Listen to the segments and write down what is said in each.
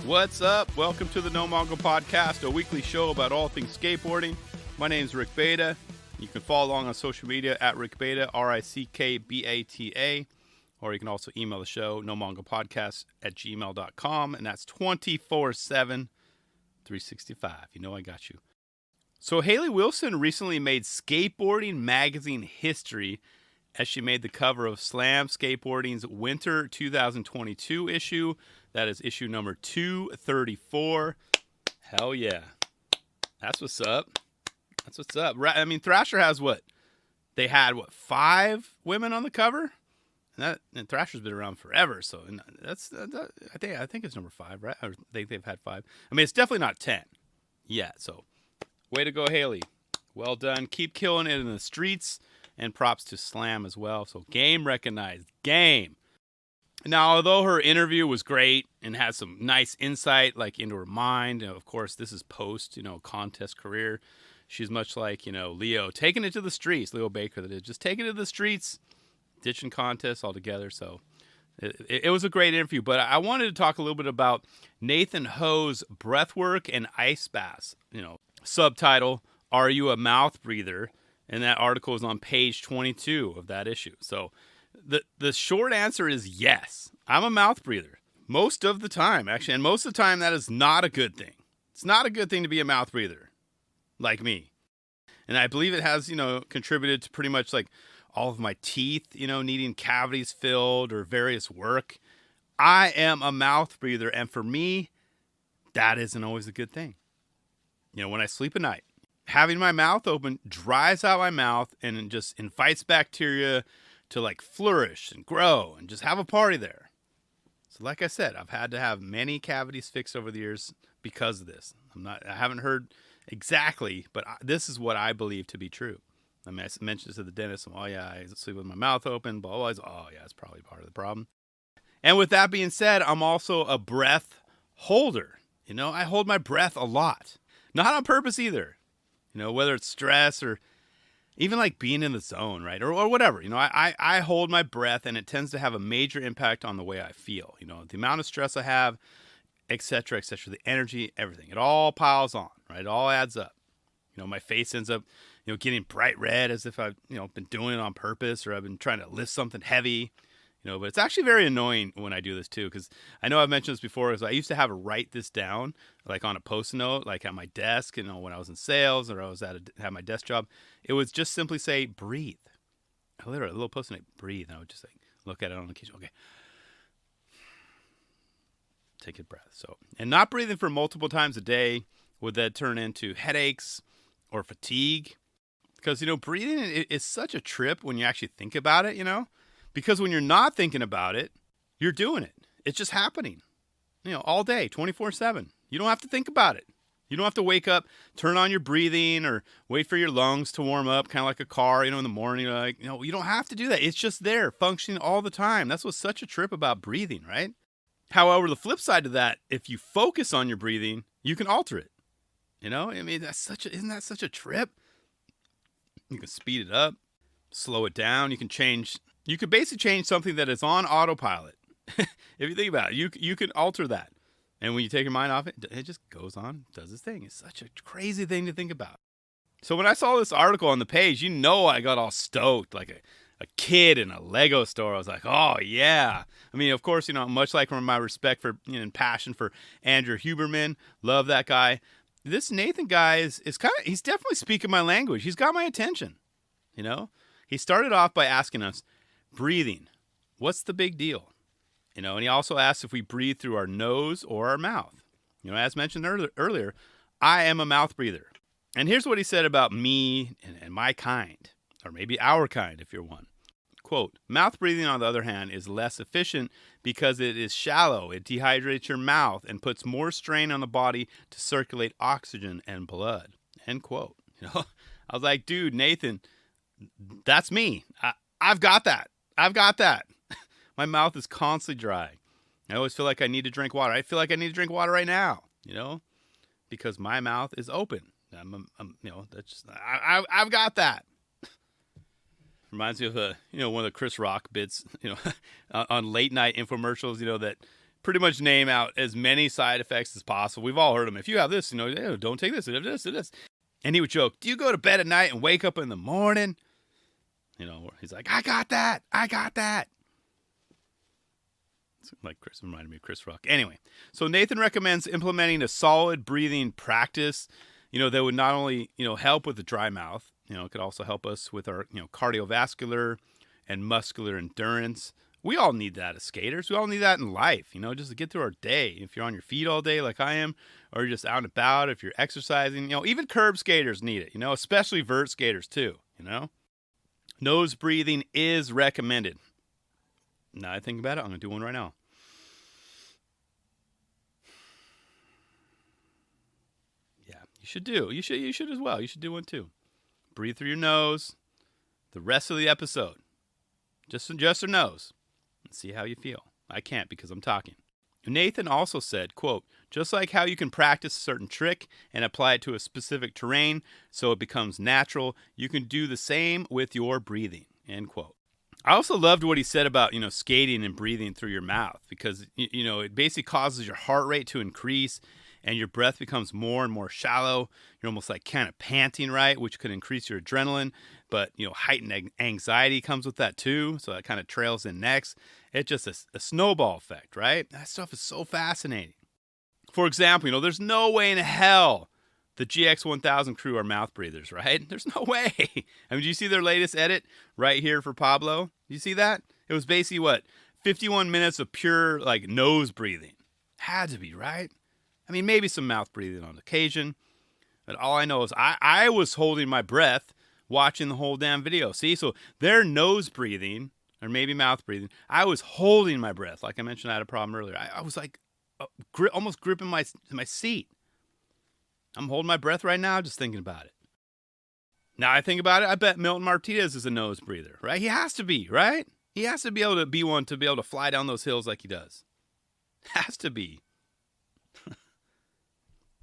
What's up? Welcome to the No Mongo Podcast, a weekly show about all things skateboarding. My name's Rick Beta. You can follow along on social media at Rick Beta, RICKBATA, or you can also email the show, nomongopodcast@gmail.com, and that's 24/7, 365. You know I got you. So Haley Wilson recently made Skateboarding Magazine history as she made the cover of SLAM Skateboarding's Winter 2022 issue. That is issue number 234. Hell yeah. That's what's up. That's what's up. I mean, Thrasher has what? They had, 5 women on the cover? And Thrasher's been around forever, so that's I think it's number 5, right? I think they've had 5. I mean, it's definitely not 10 yet, so way to go, Haley. Well done. Keep killing it in the streets, and props to SLAM as well. So game recognized. Game. Now, although her interview was great and had some nice insight, like, into her mind, of course, this is post, contest career. She's much like, Leo, taking it to the streets. Leo Baker, that is, just taking it to the streets, ditching contests altogether. So it was a great interview. But I wanted to talk a little bit about Nathan Ho's Breathwork and Ice Baths. Subtitle, Are You a Mouth Breather? And that article is on page 22 of that issue. So the short answer is yes. I'm a mouth breather. Most of the time, actually. And most of the time, that is not a good thing. It's not a good thing to be a mouth breather, like me. And I believe it has, contributed to pretty much like all of my teeth, needing cavities filled or various work. I am a mouth breather. And for me, that isn't always a good thing. When I sleep at night, having my mouth open dries out my mouth and just invites bacteria to like flourish and grow and just have a party there. So like I said, I've had to have many cavities fixed over the years because of this. I haven't heard exactly, but this is what I believe to be true. I mean, I mentioned this to the dentist. Oh yeah, I sleep with my mouth open, blah, blah, blah. Oh yeah, it's probably part of the problem. And with that being said, I'm also a breath holder. I hold my breath a lot. Not on purpose either. Whether it's stress or even like being in the zone, right? Or whatever. I hold my breath, and it tends to have a major impact on the way I feel. The amount of stress I have, et cetera, the energy, everything. It all piles on, right? It all adds up. My face ends up, getting bright red as if I've, been doing it on purpose, or I've been trying to lift something heavy. But it's actually very annoying when I do this too, because I know I've mentioned this before, because I used to have to write this down, like on a Post-it note, like at my desk, when I was in sales or I was had my desk job. It would just simply say, breathe. Literally, a little Post-it note, breathe. And I would just like look at it on occasion. Okay. Take a breath. So, and not breathing for multiple times a day, would that turn into headaches or fatigue? Because, breathing is such a trip when you actually think about it, Because when you're not thinking about it, you're doing it. It's just happening, all day, 24/7. You don't have to think about it. You don't have to wake up, turn on your breathing, or wait for your lungs to warm up, kind of like a car, in the morning. You don't have to do that. It's just there, functioning all the time. That's what's such a trip about breathing, right? However, the flip side to that, if you focus on your breathing, you can alter it. I mean, isn't that such a trip? You can speed it up, slow it down. You could basically change something that is on autopilot. If you think about it, you can alter that. And when you take your mind off it, it just goes on, does its thing. It's such a crazy thing to think about. So when I saw this article on the page, I got all stoked, like a kid in a Lego store. I was like, oh yeah. I mean, of course, much like my respect for and passion for Andrew Huberman, love that guy. This Nathan guy is he's definitely speaking my language. He's got my attention. He started off by asking us, breathing, what's the big deal? And he also asked if we breathe through our nose or our mouth. As mentioned earlier, I am a mouth breather. And here's what he said about me and my kind, or maybe our kind if you're one. Quote, mouth breathing, on the other hand, is less efficient because it is shallow. It dehydrates your mouth and puts more strain on the body to circulate oxygen and blood. End quote. I was like, dude, Nathan, that's me. I've got that. My mouth is constantly dry. I always feel like I need to drink water. I feel like I need to drink water right now, because my mouth is open. I've got that. Reminds me of one of the Chris Rock bits, on late night infomercials, that pretty much name out as many side effects as possible. We've all heard them. If you have this, don't take this, this. And he would joke, do you go to bed at night and wake up in the morning? He's like, I got that. It's like Chris, reminded me of Chris Rock. Anyway, so Nathan recommends implementing a solid breathing practice, that would not only, help with the dry mouth, it could also help us with our, cardiovascular and muscular endurance. We all need that as skaters. We all need that in life, just to get through our day. If you're on your feet all day like I am, or you're just out and about, if you're exercising, even curb skaters need it, especially vert skaters too, Nose breathing is recommended. Now I think about it, I'm going to do one right now. Yeah, you should do. You should as well. You should do one too. Breathe through your nose the rest of the episode. Just your nose. And see how you feel. I can't because I'm talking. Nathan also said, quote, just like how you can practice a certain trick and apply it to a specific terrain so it becomes natural, you can do the same with your breathing, end quote. I also loved what he said about, skating and breathing through your mouth because, it basically causes your heart rate to increase and your breath becomes more and more shallow. You're almost like kind of panting, right? Which could increase your adrenaline, but, heightened anxiety comes with that too. So that kind of trails in next. It's just a snowball effect, right? That stuff is so fascinating. For example, there's no way in hell the GX1000 crew are mouth breathers, right? There's no way. I mean, do you see their latest edit right here for Pablo? You see that? It was basically 51 minutes of pure nose breathing. Had to be, right? I mean, maybe some mouth breathing on occasion, but all I know is I was holding my breath watching the whole damn video. See, so their nose breathing or maybe mouth breathing, I was holding my breath. Like I mentioned, I had a problem earlier. I was almost gripping my seat. I'm holding my breath right now just thinking about it. Now I think about it, I bet Milton Martinez is a nose breather, right? He has to be, right? He has to be able to be one to be able to fly down those hills like he does. Has to be.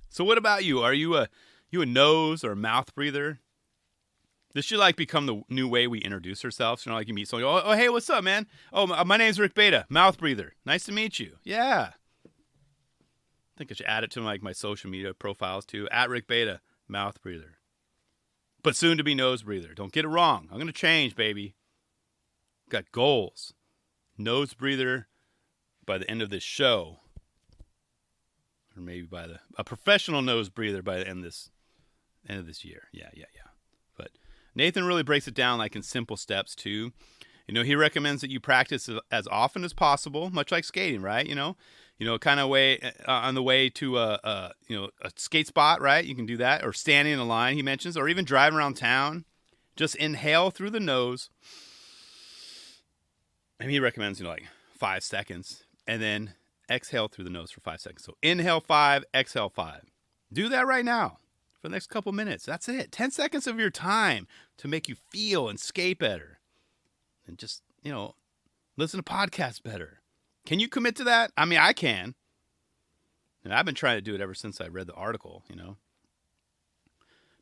So what about you? Are you a nose or a mouth breather? This should become the new way we introduce ourselves. You meet someone, oh, hey, what's up, man? Oh, my name's Rick Beta, mouth breather. Nice to meet you. Yeah. I think I should add it to my social media profiles too. At Rick Beta, mouth breather. But soon to be nose breather. Don't get it wrong. I'm going to change, baby. Got goals. Nose breather by the end of this show. Or maybe a professional nose breather by the end of this year. Yeah. But Nathan really breaks it down in simple steps too. He recommends that you practice as often as possible, much like skating, right? Kind of way on the way to a skate spot, right? You can do that, or standing in a line, he mentions, or even driving around town. Just inhale through the nose. And he recommends 5 seconds, and then exhale through the nose for 5 seconds. So inhale 5, exhale 5. Do that right now for the next couple minutes. That's it. 10 seconds of your time to make you feel and skate better. And just, listen to podcasts better. Can you commit to that? I mean, I can. And I've been trying to do it ever since I read the article,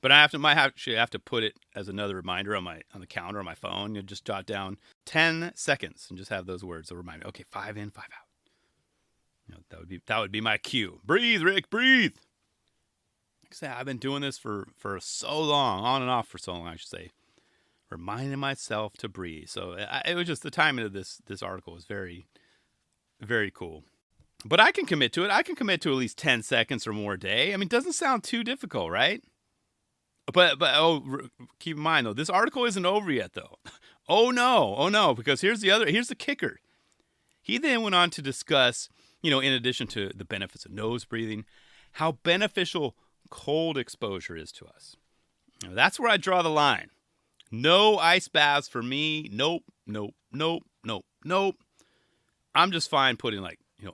But I might have to put it as another reminder on the calendar on my phone. You just jot down 10 seconds and just have those words to remind me. Okay, 5 in, 5 out. That would be my cue. Breathe, Rick, breathe. Like I said, I've been doing this for so long, on and off for so long, I should say. Reminding myself to breathe. So it was just the timing of this article was very, very cool. But I can commit to it. I can commit to at least 10 seconds or more a day. I mean, it doesn't sound too difficult, right? But keep in mind though, this article isn't over yet though. Oh no, because here's the kicker. He then went on to discuss, in addition to the benefits of nose breathing, how beneficial cold exposure is to us. That's where I draw the line. No ice baths for me. Nope. I'm just fine putting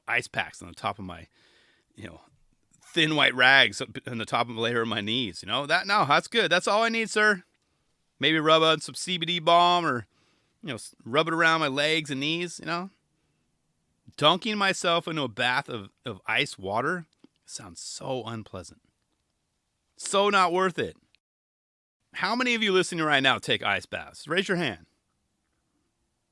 ice packs on the top of my, thin white rags on the top of the layer of my knees. That's good. That's all I need, sir. Maybe rub on some CBD balm or, rub it around my legs and knees, Dunking myself into a bath of ice water sounds so unpleasant. So not worth it. How many of you listening right now take ice baths? Raise your hand.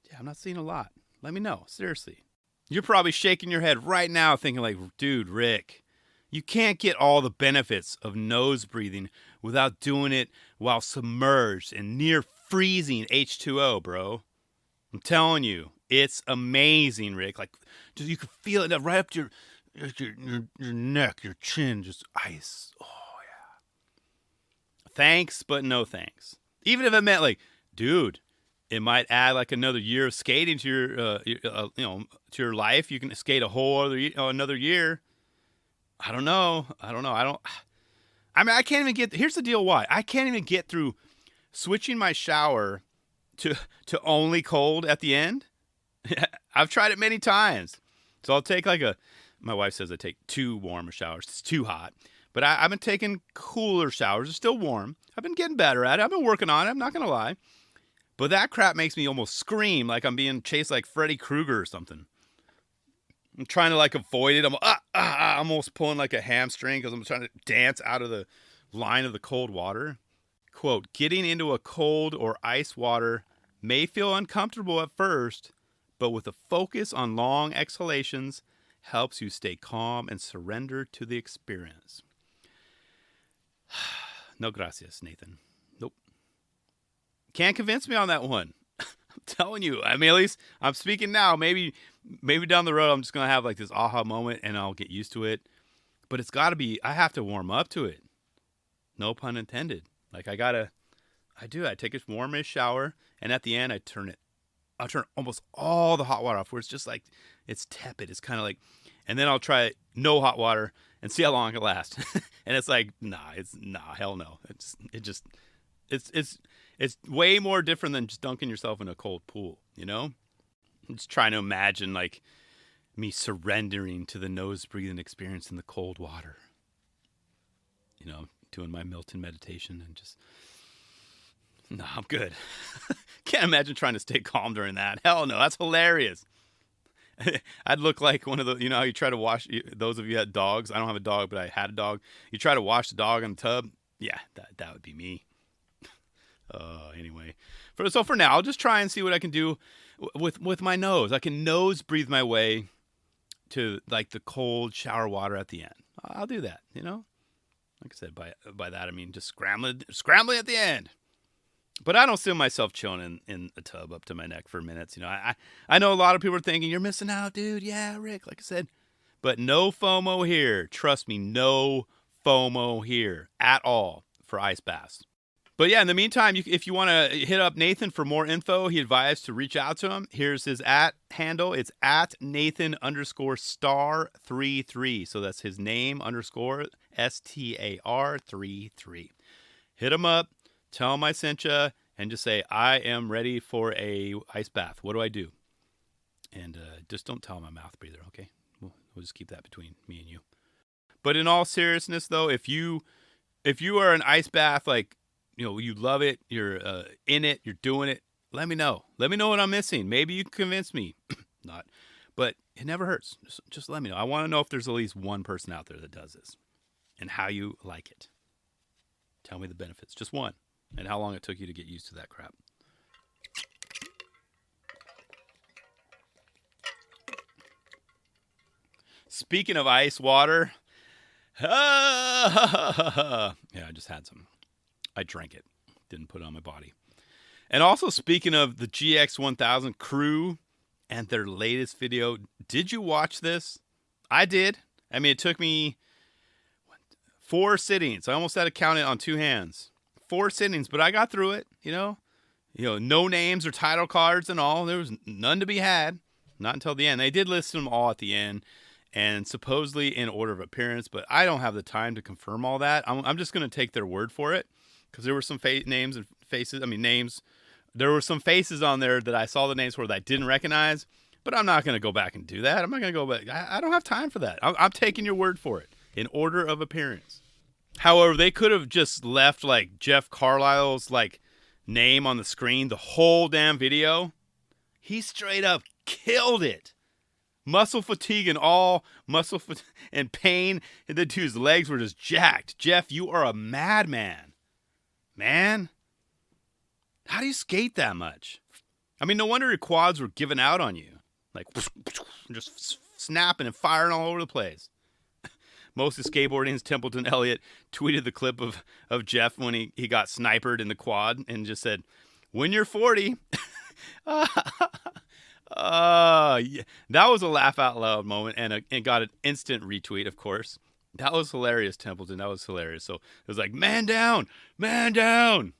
Yeah, I'm not seeing a lot. Let me know. Seriously. You're probably shaking your head right now thinking like, dude, Rick, you can't get all the benefits of nose breathing without doing it while submerged in near freezing H2O, bro. I'm telling you, it's amazing, Rick. Like, you can feel it right up to your neck, your chin, just ice. Oh, yeah. Thanks, but no thanks. Even if it meant like, dude, it might add like another year of skating to to your life. You can skate a whole another year. I don't know. I mean, I can't even get. Here's the deal. Why I can't even get through switching my shower to only cold at the end. I've tried it many times. So I'll take my wife says I take 2 warmer showers. It's too hot. But I've been taking cooler showers. It's still warm. I've been getting better at it. I've been working on it. I'm not going to lie. But that crap makes me almost scream like I'm being chased like Freddy Krueger or something. I'm trying to like avoid it. I'm almost pulling like a hamstring because I'm trying to dance out of the line of the cold water. Quote, getting into a cold or ice water may feel uncomfortable at first, but with a focus on long exhalations helps you stay calm and surrender to the experience. No gracias, Nathan. Nope. Can't convince me on that one. I'm telling you. I mean, at least I'm speaking now. Maybe down the road I'm just going to have like this aha moment and I'll get used to it. But it's got to be, I have to warm up to it. No pun intended. Like I take a warmish shower and at the end I'll turn almost all the hot water off where it's just like, it's tepid. It's kind of like, and then I'll try no hot water and see how long it lasts. And it's like, hell no. It's way more different than just dunking yourself in a cold pool, you know? I'm just trying to imagine like me surrendering to the nose breathing experience in the cold water. You know, doing my Milton meditation and just, no, I'm good. Can't imagine trying to stay calm during that. Hell no, that's hilarious. I'd look like one of the, you know how you try to wash, those of you had dogs. I don't have a dog, but I had a dog. You try to wash the dog in the tub. Yeah, that would be me. Anyway, so for now, I'll just try and see what I can do with my nose. I can nose breathe my way to like the cold shower water at the end. I'll do that, you know? Like I said, by that I mean just scrambling at the end. But I don't see myself chilling in a tub up to my neck for minutes. You know, I know a lot of people are thinking, you're missing out, dude. Yeah, Rick, like I said. But no FOMO here. Trust me, no FOMO here at all for ice baths. But yeah, in the meantime, if you want to hit up Nathan for more info, he advised to reach out to him. Here's his handle. It's @Nathan_star33. So that's his name _STAR33. Hit him up. Tell him I sent you, and just say, I am ready for a ice bath. What do I do? And just don't tell him I'm a mouth breather, okay? We'll just keep that between me and you. But in all seriousness, though, if you are an ice bath, like, you know, you love it, you're in it, you're doing it, let me know. Let me know what I'm missing. Maybe you can convince me. Not. But it never hurts. Just let me know. I want to know if there's at least one person out there that does this and how you like it. Tell me the benefits. Just one. And how long it took you to get used to that crap. Speaking of ice water. Yeah, I just had some. I drank it. Didn't put it on my body. And also speaking of the GX1000 crew and their latest video. Did you watch this? I did. I mean, it took me 4 sittings. I almost had to count it on 2 hands. 4 sittings, but I got through it, you know, no names or title cards and all. There was none to be had, not until the end. They did list them all at the end and supposedly in order of appearance, but I don't have the time to confirm all that. I'm just going to take their word for it because there were some names and faces. I mean, names. There were some faces on there that I saw the names for that I didn't recognize, but I'm not going to go back and do that. I'm not going to go back. I don't have time for that. I'm taking your word for it in order of appearance. However, they could have just left like Jeff Carlisle's like name on the screen the whole damn video. He straight up killed it. Muscle fatigue and all, and pain. And the dude's legs were just jacked. Jeff, you are a madman. Man, how do you skate that much? I mean, no wonder your quads were giving out on you. like just snapping and firing all over the place. Most of skateboarding's Templeton Elliott tweeted the clip of Jeff when he got sniped in the quad and just said, "When you're 40." Yeah. That was a laugh out loud moment and got an instant retweet, of course. That was hilarious, Templeton. That was hilarious. So it was like, man down, man down.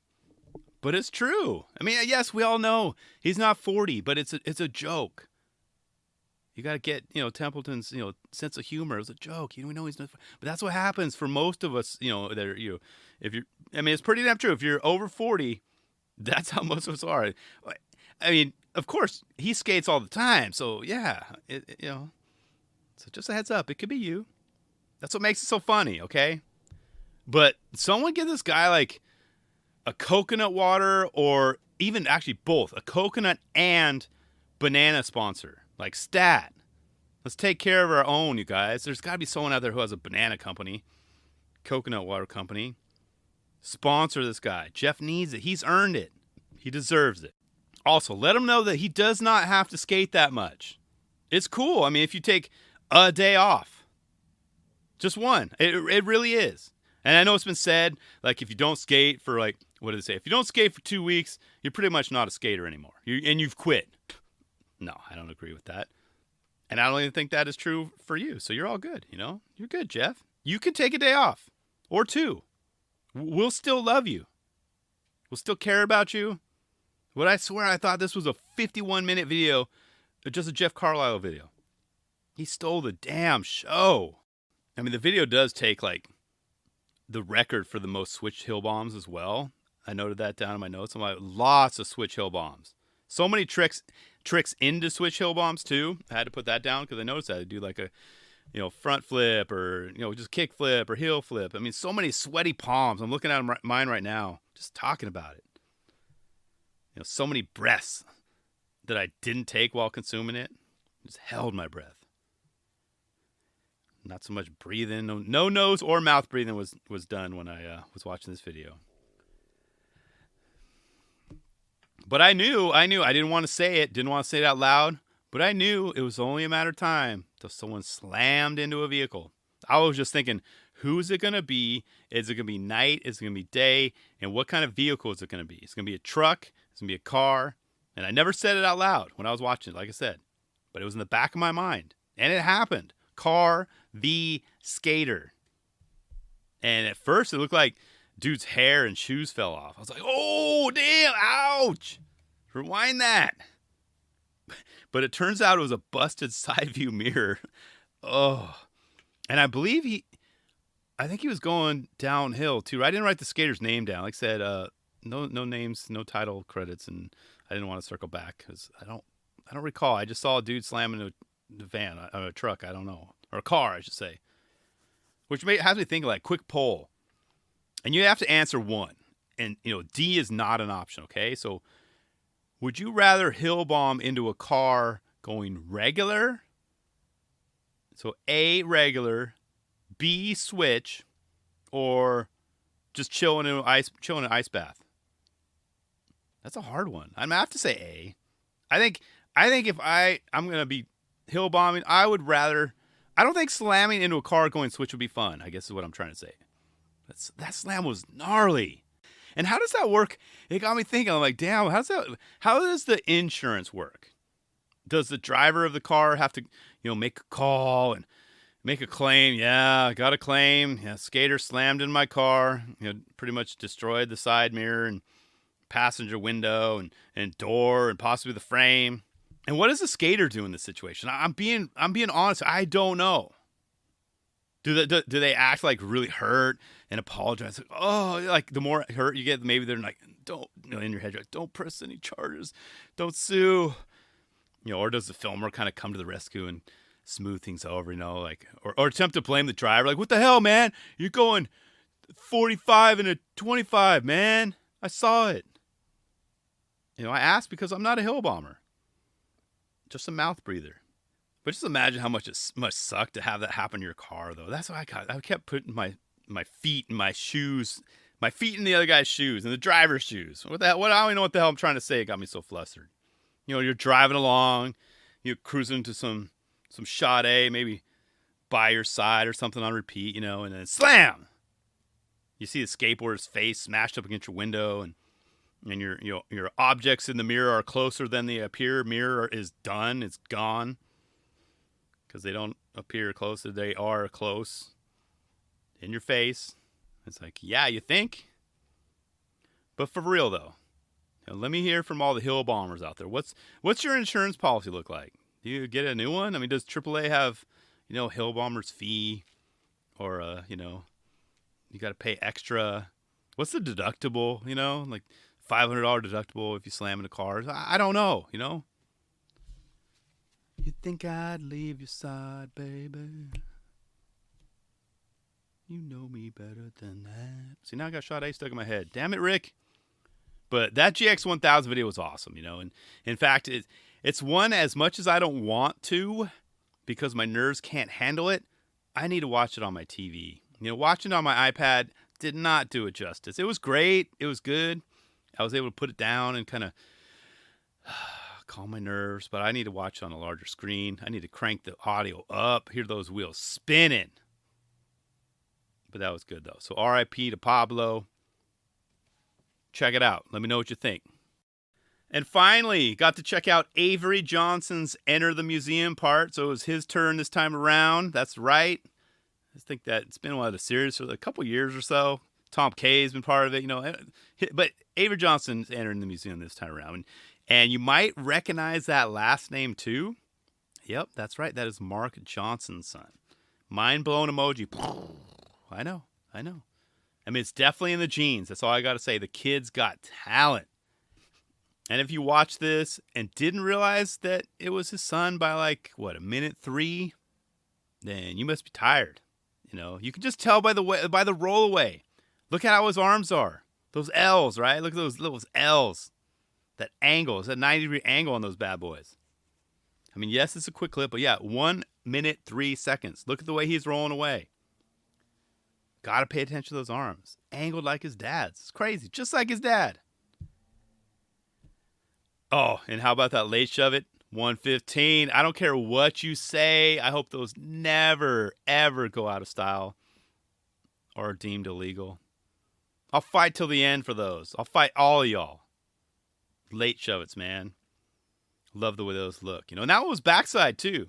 But it's true. I mean, yes, we all know he's not 40, but it's a joke. You got to get, Templeton's, sense of humor. It was a joke. We know he's not, but that's what happens for most of us, it's pretty damn true. If you're over 40, that's how most of us are. I mean, of course, he skates all the time. So yeah, so just a heads up, it could be you. That's what makes it so funny. Okay. But someone give this guy like a coconut water, or even actually both a coconut and banana sponsor. Like stat. Let's take care of our own, you guys. There's got to be someone out there who has a banana company, coconut water company. Sponsor this guy. Jeff needs it. He's earned it. He deserves it. Also, let him know that he does not have to skate that much. It's cool. I mean, if you take a day off, just one, it really is. And I know it's been said, like, if you don't skate for, like, what do they say? If you don't skate for 2 weeks, you're pretty much not a skater anymore. And you've quit. No, I don't agree with that. And I don't even think that is true for you. So you're all good, You're good, Jeff. You can take a day off. Or 2. We'll still love you. We'll still care about you. But I swear I thought this was a 51-minute video. Just a Jeff Carlisle video. He stole the damn show. I mean, the video does take, like, the record for the most switch hill bombs as well. I noted that down in my notes. I'm like, lots of switch hill bombs. So many tricks into switch hill bombs too. I had to put that down because I noticed that. I do like a, front flip or, just kick flip or heel flip. I mean, so many sweaty palms. I'm looking at mine right now, just talking about it. So many breaths that I didn't take while consuming it. Just held my breath. Not so much breathing. No nose or mouth breathing was done when I was watching this video. But I knew I didn't want to say it out loud, but I knew it was only a matter of time till someone slammed into a vehicle. I was just thinking, who's it going to be? Is it going to be night? Is it going to be day? And what kind of vehicle is it going to be? It's going to be a truck. It's going to be a car. And I never said it out loud when I was watching it, like I said. But it was in the back of my mind. And it happened. Car v. skater. And at first it looked like dude's hair and shoes fell off. I was like, oh, damn, ouch. Rewind that. But it turns out it was a busted side view mirror. Oh. And I believe I think he was going downhill too. I didn't write the skater's name down. Like I said, no names, no title credits, and I didn't want to circle back because I don't recall. I just saw a dude slam into a van, a truck, I don't know. Or a car, I should say. Which has me think like quick poll. And you have to answer one. And, D is not an option, okay? So, would you rather hill bomb into a car going regular? So, A, regular, B, switch, or just chilling in an ice bath? That's a hard one. I'm going to have to say A. I think if I'm going to be hill bombing, I don't think slamming into a car going switch would be fun, I guess is what I'm trying to say. That slam was gnarly. And how does that work? It got me thinking. I'm like, damn, how does the insurance work? Does the driver of the car have to, make a call and make a claim? Yeah, I got a claim. Yeah, skater slammed in my car. Pretty much destroyed the side mirror and passenger window and door and possibly the frame. And what does the skater do in this situation? I'm being honest. I don't know. Do they act like really hurt and apologize? Like, oh, like the more hurt you get, maybe they're like, don't, in your head, you're like, don't press any charges, don't sue, or does the filmer kind of come to the rescue and smooth things over, like, or attempt to blame the driver, like, what the hell, man? You're going 45 and a 25, man. I saw it. I asked because I'm not a hill bomber, just a mouth breather. But just imagine how much it must suck to have that happen to your car, though. That's what I kept putting my feet in my shoes, my feet in the other guy's shoes, and the driver's shoes. What the hell? I don't even know what the hell I'm trying to say. It got me so flustered. You're driving along, you're cruising to some Sade, maybe by your side or something on repeat, and then slam. You see the skateboarder's face smashed up against your window, and your objects in the mirror are closer than they appear. Mirror is done. It's gone. Because they don't appear close. They are close. In your face. It's like, yeah, you think? But for real, though. Let me hear from all the hill bombers out there. What's your insurance policy look like? Do you get a new one? I mean, does AAA have, hill bombers fee? Or, you got to pay extra. What's the deductible, like $500 deductible if you slam into cars? I don't know, You think I'd leave your side, baby? You know me better than that. See, now I got Sade stuck in my head. Damn it, Rick. But that GX1000 video was awesome, And in fact, it's one as much as I don't want to because my nerves can't handle it, I need to watch it on my TV. Watching it on my iPad did not do it justice. It was great. It was good. I was able to put it down and kind of calm my nerves, but I need to watch it on a larger screen. I need to crank the audio up, hear those wheels spinning. But that was good, though. So RIP to Pablo. Check it out. Let me know what you think. And finally, got to check out Avery Johnson's Enter the Museum part. So it was his turn this time around. That's right. I think that it's been one of the series for a couple years or so. Tom Kay's been part of it, But Avery Johnson's entering the museum this time around. And you might recognize that last name too. Yep, that's right. That is Marc Johnson's son. Mind-blown emoji. I know. I mean, it's definitely in the genes. That's all I got to say. The kid's got talent. And if you watch this and didn't realize that it was his son by a minute 3, then you must be tired. You can just tell by the roll away. Look at how his arms are. Those L's, right? Look at those little L's. That angle. It's a 90-degree angle on those bad boys. I mean, yes, it's a quick clip, but yeah, 1 minute, 3 seconds. Look at the way he's rolling away. Got to pay attention to those arms. Angled like his dad's. It's crazy. Just like his dad. Oh, and how about that late shove it? 115. I don't care what you say. I hope those never, ever go out of style or are deemed illegal. I'll fight till the end for those. I'll fight all of y'all. Late shove-its, man. Love the way those look. And that one was backside, too.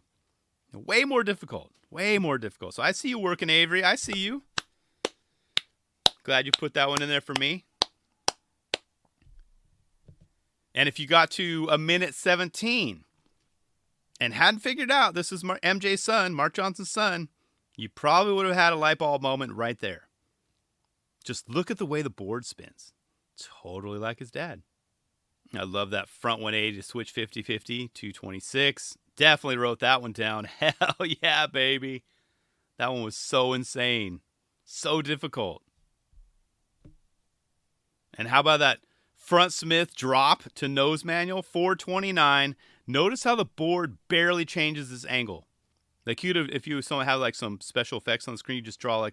Way more difficult. Way more difficult. So I see you working, Avery. I see you. Glad you put that one in there for me. And if you got to a minute 17 and hadn't figured out this is MJ's son, Marc Johnson's son, you probably would have had a light bulb moment right there. Just look at the way the board spins. Totally like his dad. I love that front 180 to switch 50-50, 226. Definitely wrote that one down. Hell yeah, baby. That one was so insane. So difficult. And how about that front Smith drop to nose manual, 429. Notice how the board barely changes its angle. Like if you someone had some special effects on the screen, you just draw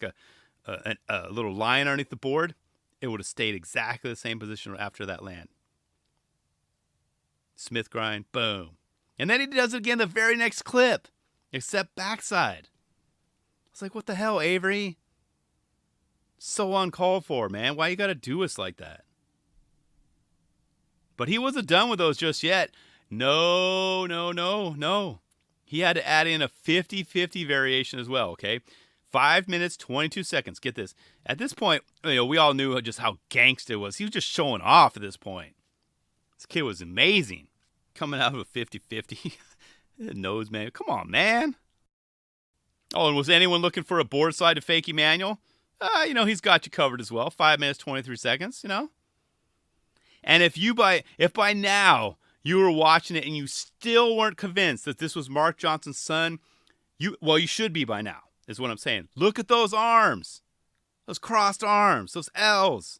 a little line underneath the board, it would have stayed exactly the same position after that land. Smith grind, boom. And then he does it again the very next clip, except backside. It's like, what the hell, Avery? So uncalled for, man. Why you got to do us like that? But he wasn't done with those just yet. No. He had to add in a 50-50 variation as well, okay? 5 minutes, 22 seconds. Get this. At this point, we all knew just how gangsta it was. He was just showing off at this point. This kid was amazing. Coming out of a 50-50. Nose man. Come on, man. Oh, and was anyone looking for a board slide to fakie manual? He's got you covered as well. 5 minutes, 23 seconds, And if by now you were watching it and you still weren't convinced that this was Marc Johnson's son, you should be by now, is what I'm saying. Look at those arms. Those crossed arms. Those L's.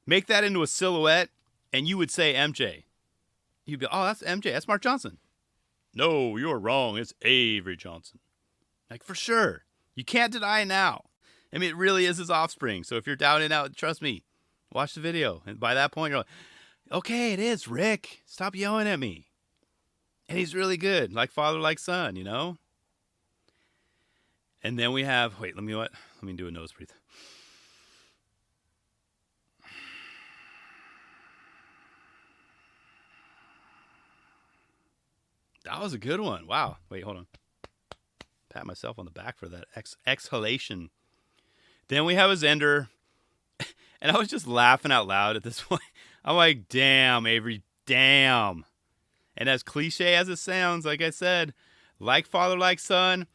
Make that into a silhouette, and you would say MJ. You'd be, oh, that's MJ. That's Marc Johnson. No, you're wrong. It's Avery Johnson. For sure. You can't deny it now. I mean, it really is his offspring. So if you're doubting it out, trust me. Watch the video. And by that point, you're like, okay, it is, Rick. Stop yelling at me. And he's really good, like father, like son, you know? And then we have, wait, let me do a nose breathe. That was a good one. Wow. Wait, hold on. Pat myself on the back for that exhalation. Then we have a Zender. And I was just laughing out loud at this point. I'm like, damn, Avery, damn. And as cliche as it sounds, like I said, like father, like son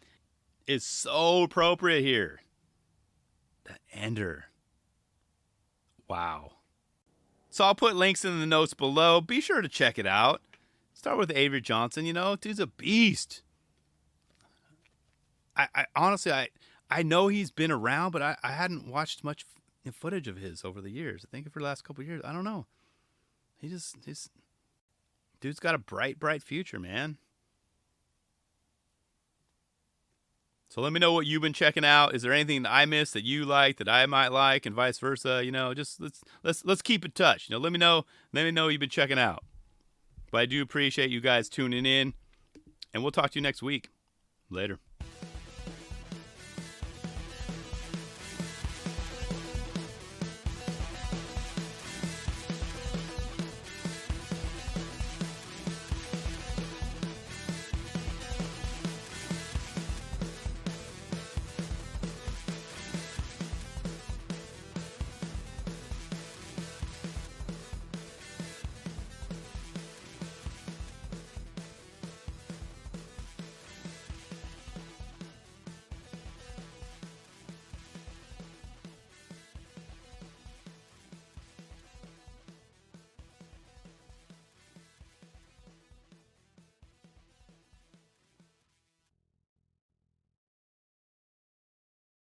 is so appropriate here. That ender. Wow. So I'll put links in the notes below. Be sure to check it out. Start with Avery Johnson, you know, dude's a beast. I honestly, I know he's been around, but I hadn't watched much footage of his over the years. I think for the last couple of years, I don't know. He's dude's got a bright future, man. So let me know what you've been checking out. Is there anything that I missed that you like that I might like, and vice versa? You know, just let's keep in touch. You know, let me know what you've been checking out. But I do appreciate you guys tuning in, and we'll talk to you next week. Later.